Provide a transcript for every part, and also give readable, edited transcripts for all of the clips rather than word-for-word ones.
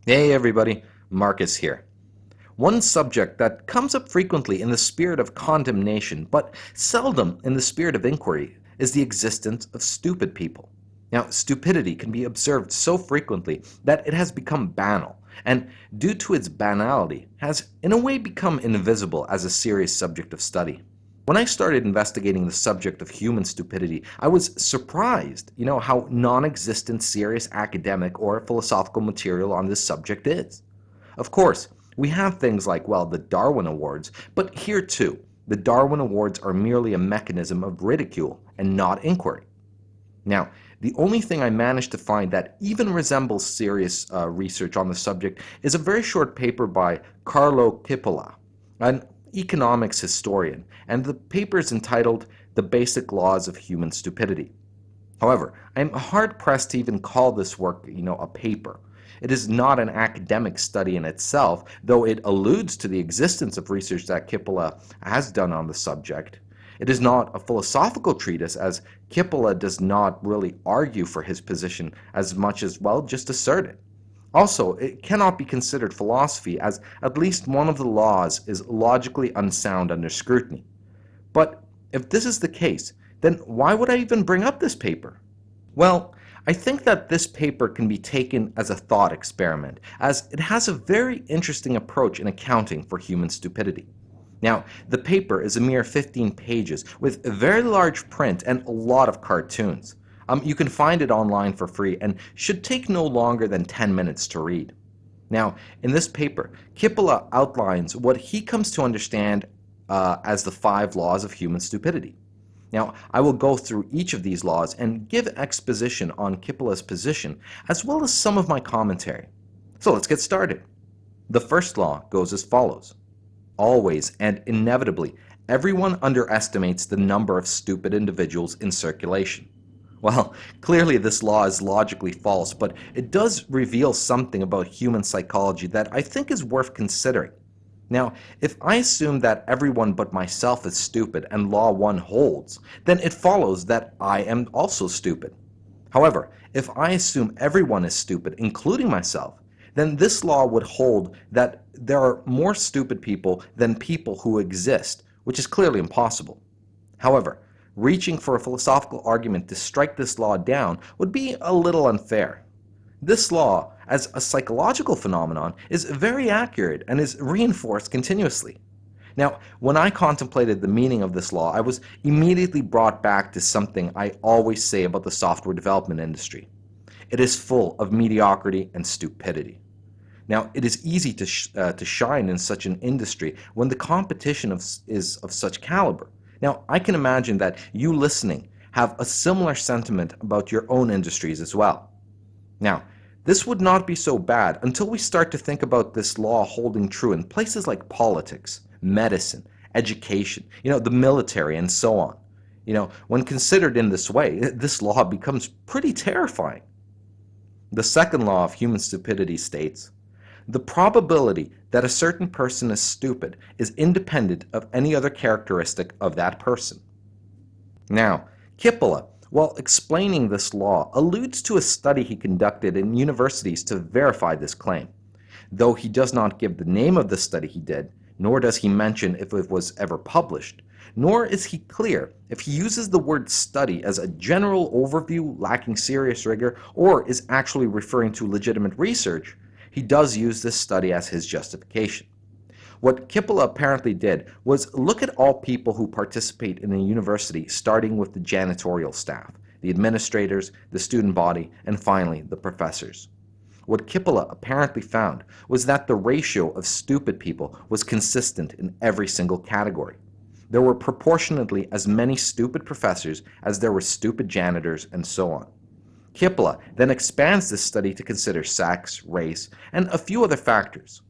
Hey everybody, Marcus here. One subject that comes up frequently in the spirit of condemnation, but seldom in the spirit of inquiry, is the existence of stupid people. Now, stupidity can be observed so frequently that it has become banal, and due to its banality, has in a way become invisible as a serious subject of study. When I started investigating the subject of human stupidity, I was surprised, how non-existent serious academic or philosophical material on this subject is. Of course, we have things like, well, the Darwin Awards, but here too, the Darwin Awards are merely a mechanism of ridicule and not inquiry. Now, the only thing I managed to find that even resembles serious research on the subject is a very short paper by Carlo Cipolla, an economics historian, and the paper is entitled The Basic Laws of Human Stupidity. However, I'm hard-pressed to even call this work, a paper. It is not an academic study in itself, though it alludes to the existence of research that Cipolla has done on the subject. It is not a philosophical treatise, as Cipolla does not really argue for his position as much as, well, just assert it. Also, it cannot be considered philosophy, as at least one of the laws is logically unsound under scrutiny. But if this is the case, then why would I even bring up this paper? Well, I think that this paper can be taken as a thought experiment, as it has a very interesting approach in accounting for human stupidity. Now, the paper is a mere 15 pages with very large print and a lot of cartoons. You can find it online for free and should take no longer than 10 minutes to read. Now, in this paper, Cipolla outlines what he comes to understand as the 5 laws of human stupidity. Now, I will go through each of these laws and give exposition on Cipolla's position, as well as some of my commentary. So let's get started. The first law goes as follows. Always and inevitably, everyone underestimates the number of stupid individuals in circulation. Well, clearly this law is logically false, but it does reveal something about human psychology that I think is worth considering. Now, if I assume that everyone but myself is stupid and law 1 holds, then it follows that I am also stupid. However, if I assume everyone is stupid, including myself, then this law would hold that there are more stupid people than people who exist, which is clearly impossible. However, reaching for a philosophical argument to strike this law down would be a little unfair. This law, as a psychological phenomenon, is very accurate and is reinforced continuously. Now, when I contemplated the meaning of this law, I was immediately brought back to something I always say about the software development industry. It is full of mediocrity and stupidity. Now, it is easy to shine in such an industry when the competition is of such caliber. Now, I can imagine that you listening have a similar sentiment about your own industries as well. Now, this would not be so bad until we start to think about this law holding true in places like politics, medicine, education, the military, and so on. When considered in this way, this law becomes pretty terrifying. The second law of human stupidity states, the probability that a certain person is stupid is independent of any other characteristic of that person. Now, Cipolla, while explaining this law, alludes to a study he conducted in universities to verify this claim. Though he does not give the name of the study he did, nor does he mention if it was ever published, nor is he clear if he uses the word study as a general overview lacking serious rigor or is actually referring to legitimate research, he does use this study as his justification. What Cipolla apparently did was look at all people who participate in a university, starting with the janitorial staff, the administrators, the student body, and finally the professors. What Cipolla apparently found was that the ratio of stupid people was consistent in every single category. There were proportionately as many stupid professors as there were stupid janitors, and so on. Cipolla then expands this study to consider sex, race, and a few other factors.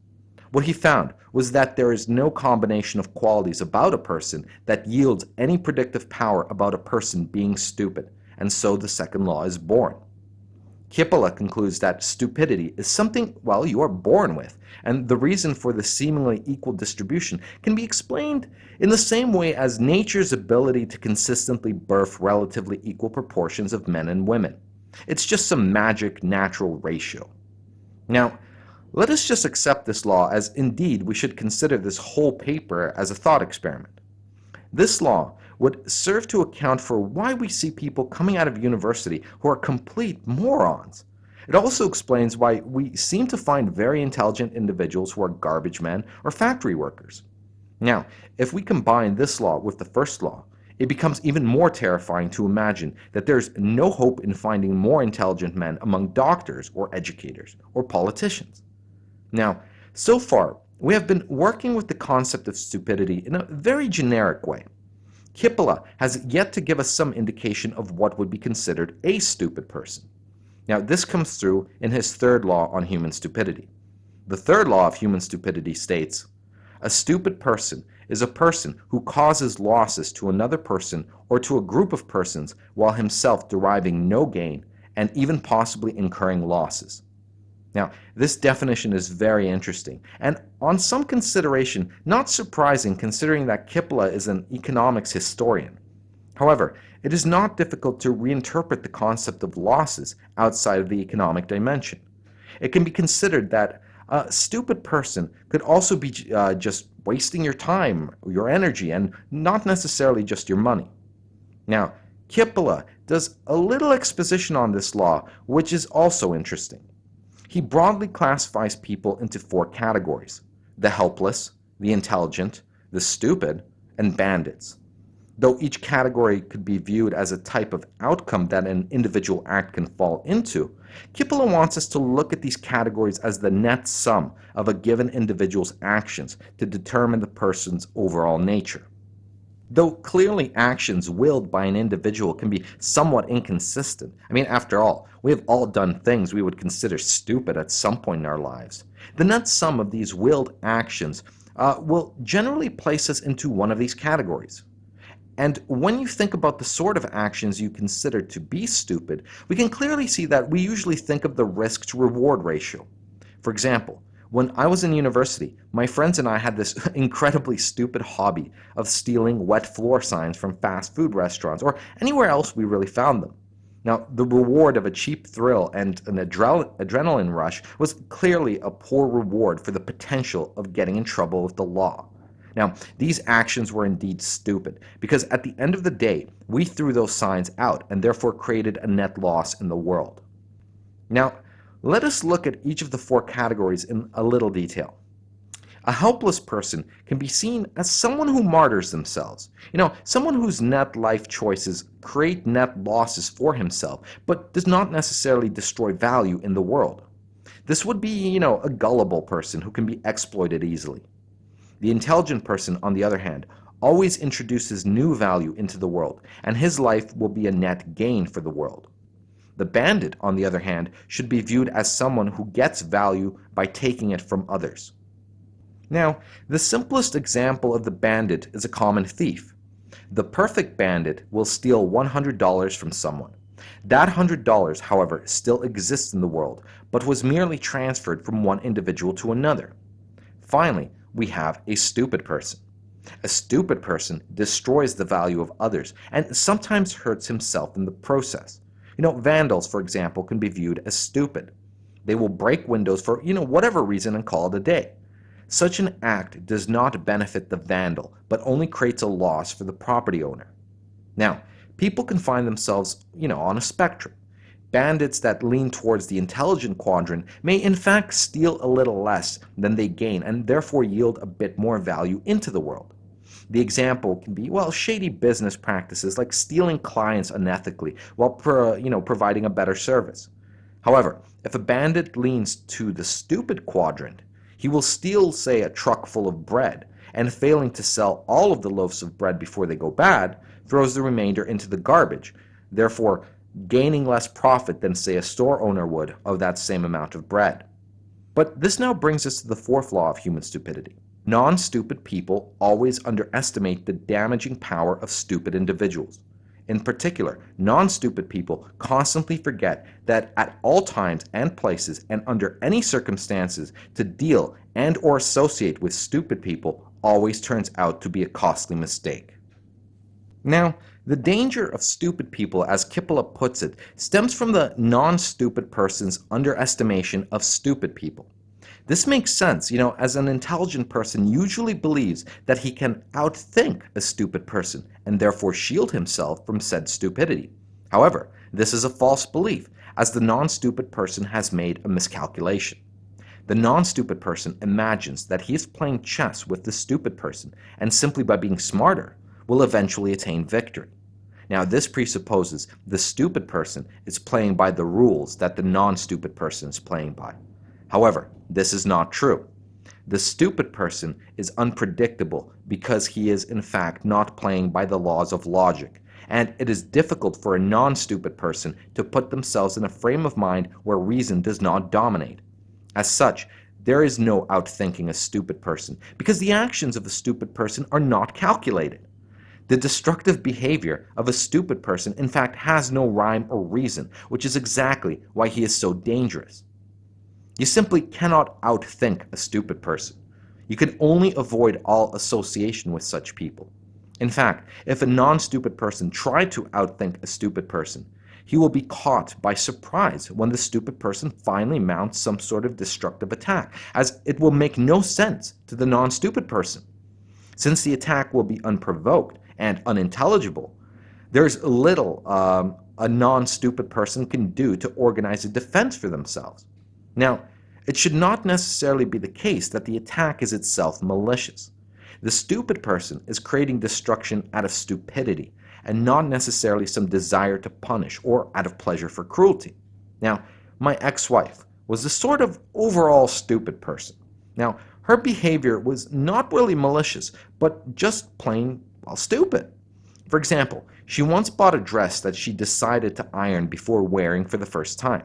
What he found was that there is no combination of qualities about a person that yields any predictive power about a person being stupid, and so the second law is born. Cipolla concludes that stupidity is something, well, you are born with, and the reason for the seemingly equal distribution can be explained in the same way as nature's ability to consistently birth relatively equal proportions of men and women. It's just some magic natural ratio. Now, Let us just accept this law as indeed we should consider this whole paper as a thought experiment. This law would serve to account for why we see people coming out of university who are complete morons. It also explains why we seem to find very intelligent individuals who are garbage men or factory workers. Now, if we combine this law with the first law, it becomes even more terrifying to imagine that there's no hope in finding more intelligent men among doctors or educators or politicians. Now, so far, we have been working with the concept of stupidity in a very generic way. Cipolla has yet to give us some indication of what would be considered a stupid person. Now, this comes through in his third law on human stupidity. The third law of human stupidity states, "A stupid person is a person who causes losses to another person or to a group of persons while himself deriving no gain and even possibly incurring losses." Now, this definition is very interesting, and on some consideration, not surprising considering that Cipolla is an economics historian. However, it is not difficult to reinterpret the concept of losses outside of the economic dimension. It can be considered that a stupid person could also be just wasting your time, your energy, and not necessarily just your money. Now, Cipolla does a little exposition on this law, which is also interesting. He broadly classifies people into four categories: the helpless, the intelligent, the stupid, and bandits. Though each category could be viewed as a type of outcome that an individual act can fall into, Cipolla wants us to look at these categories as the net sum of a given individual's actions to determine the person's overall nature. Though clearly actions willed by an individual can be somewhat inconsistent. After all, we have all done things we would consider stupid at some point in our lives. The net sum of these willed actions will generally place us into one of these categories. And when you think about the sort of actions you consider to be stupid, we can clearly see that we usually think of the risk to reward ratio. For example, when I was in university, my friends and I had this incredibly stupid hobby of stealing wet floor signs from fast food restaurants or anywhere else we really found them. Now, the reward of a cheap thrill and an adrenaline rush was clearly a poor reward for the potential of getting in trouble with the law. Now, these actions were indeed stupid because at the end of the day, we threw those signs out and therefore created a net loss in the world. Now, let us look at each of the four categories in a little detail. A helpless person can be seen as someone who martyrs themselves. Someone whose net life choices create net losses for himself, but does not necessarily destroy value in the world. This would be, a gullible person who can be exploited easily. The intelligent person, on the other hand, always introduces new value into the world, and his life will be a net gain for the world. The bandit, on the other hand, should be viewed as someone who gets value by taking it from others. Now, the simplest example of the bandit is a common thief. The perfect bandit will steal $100 from someone. That $100, however, still exists in the world, but was merely transferred from one individual to another. Finally, we have a stupid person. A stupid person destroys the value of others and sometimes hurts himself in the process. Vandals, for example, can be viewed as stupid. They will break windows for, whatever reason and call it a day. Such an act does not benefit the vandal, but only creates a loss for the property owner. Now, people can find themselves, on a spectrum. Bandits that lean towards the intelligent quadrant may in fact steal a little less than they gain and therefore yield a bit more value into the world. The example can be, shady business practices like stealing clients unethically while providing a better service. However, if a bandit leans to the stupid quadrant, he will steal, say, a truck full of bread, and failing to sell all of the loaves of bread before they go bad, throws the remainder into the garbage, therefore gaining less profit than, say, a store owner would of that same amount of bread. But this now brings us to the fourth law of human stupidity. Non-stupid people always underestimate the damaging power of stupid individuals. In particular, non-stupid people constantly forget that at all times and places and under any circumstances to deal and or associate with stupid people always turns out to be a costly mistake. Now, the danger of stupid people, as Cipolla puts it, stems from the non-stupid person's underestimation of stupid people. This makes sense, as an intelligent person usually believes that he can outthink a stupid person and therefore shield himself from said stupidity. However, this is a false belief, as the non-stupid person has made a miscalculation. The non-stupid person imagines that he is playing chess with the stupid person and simply by being smarter will eventually attain victory. Now, this presupposes the stupid person is playing by the rules that the non-stupid person is playing by. However, this is not true. The stupid person is unpredictable because he is in fact not playing by the laws of logic, and it is difficult for a non-stupid person to put themselves in a frame of mind where reason does not dominate. As such, there is no outthinking a stupid person because the actions of a stupid person are not calculated. The destructive behavior of a stupid person in fact has no rhyme or reason, which is exactly why he is so dangerous. You simply cannot outthink a stupid person. You can only avoid all association with such people. In fact, if a non-stupid person tried to outthink a stupid person, he will be caught by surprise when the stupid person finally mounts some sort of destructive attack, as it will make no sense to the non-stupid person. Since the attack will be unprovoked and unintelligible, there's little a non-stupid person can do to organize a defense for themselves. Now, it should not necessarily be the case that the attack is itself malicious. The stupid person is creating destruction out of stupidity and not necessarily some desire to punish or out of pleasure for cruelty. Now, my ex-wife was the sort of overall stupid person. Now, her behavior was not really malicious, but just plain, stupid. For example, she once bought a dress that she decided to iron before wearing for the first time.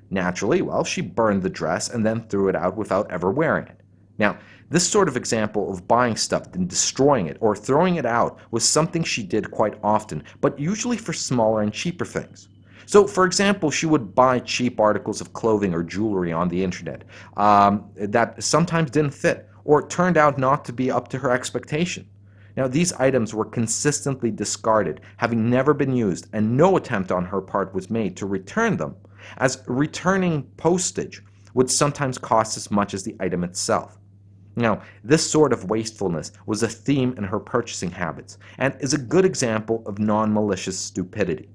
Naturally, she burned the dress and then threw it out without ever wearing it. Now, this sort of example of buying stuff and destroying it or throwing it out was something she did quite often, but usually for smaller and cheaper things. So, for example, she would buy cheap articles of clothing or jewelry on the internet that sometimes didn't fit or turned out not to be up to her expectation. Now, these items were consistently discarded, having never been used, and no attempt on her part was made to return them, as returning postage would sometimes cost as much as the item itself. Now, this sort of wastefulness was a theme in her purchasing habits and is a good example of non-malicious stupidity.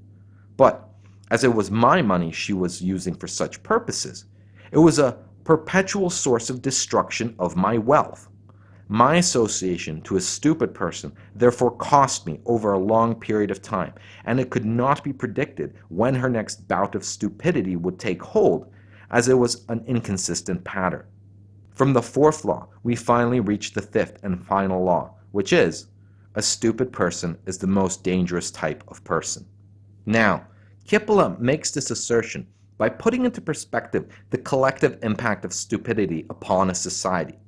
But, as it was my money she was using for such purposes, it was a perpetual source of destruction of my wealth. My association to a stupid person therefore cost me over a long period of time, and it could not be predicted when her next bout of stupidity would take hold, as it was an inconsistent pattern. From the fourth law, we finally reach the fifth and final law, which is, a stupid person is the most dangerous type of person. Now, Cipolla makes this assertion by putting into perspective the collective impact of stupidity upon a society.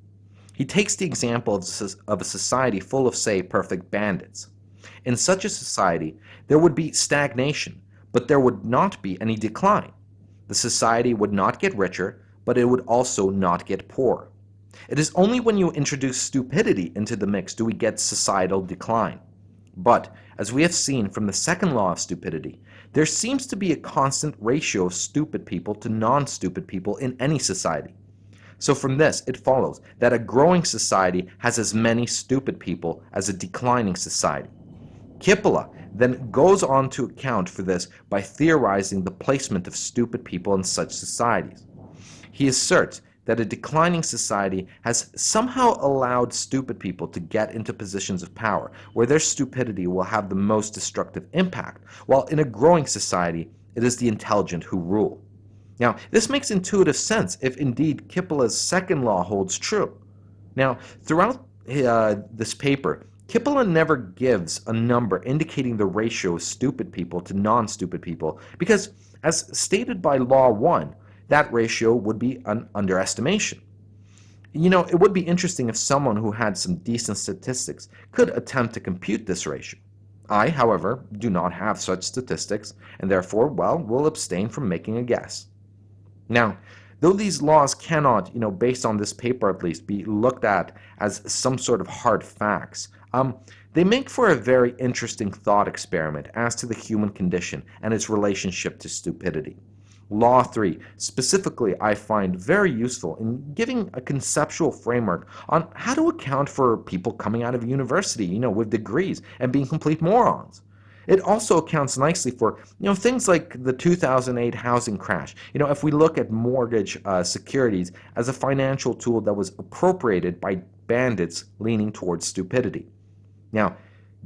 He takes the example of a society full of, say, perfect bandits. In such a society, there would be stagnation, but there would not be any decline. The society would not get richer, but it would also not get poorer. It is only when you introduce stupidity into the mix do we get societal decline. But, as we have seen from the second law of stupidity, there seems to be a constant ratio of stupid people to non-stupid people in any society. So from this, it follows that a growing society has as many stupid people as a declining society. Cipolla then goes on to account for this by theorizing the placement of stupid people in such societies. He asserts that a declining society has somehow allowed stupid people to get into positions of power where their stupidity will have the most destructive impact, while in a growing society, it is the intelligent who rule. Now, this makes intuitive sense if indeed Cipolla's second law holds true. Now, throughout this paper, Cipolla never gives a number indicating the ratio of stupid people to non-stupid people because, as stated by Law 1, that ratio would be an underestimation. It would be interesting if someone who had some decent statistics could attempt to compute this ratio. I, however, do not have such statistics, and therefore, will abstain from making a guess. Now, though these laws cannot, based on this paper at least, be looked at as some sort of hard facts, they make for a very interesting thought experiment as to the human condition and its relationship to stupidity. Law 3, specifically, I find very useful in giving a conceptual framework on how to account for people coming out of university, with degrees and being complete morons. It also accounts nicely for, things like the 2008 housing crash. If we look at mortgage securities as a financial tool that was appropriated by bandits leaning towards stupidity. Now,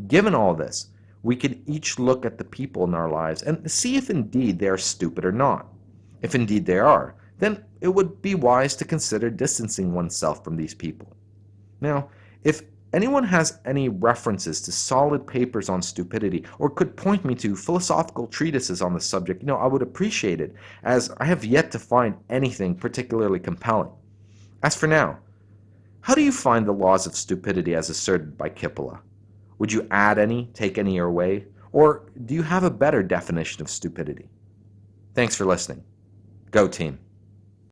given all this, we could each look at the people in our lives and see if indeed they are stupid or not. If indeed they are, then it would be wise to consider distancing oneself from these people. Now, if anyone has any references to solid papers on stupidity or could point me to philosophical treatises on the subject, I would appreciate it, as I have yet to find anything particularly compelling. As for now, how do you find the laws of stupidity as asserted by Cipolla? Would you add any, take any away, or do you have a better definition of stupidity? Thanks for listening. Go team.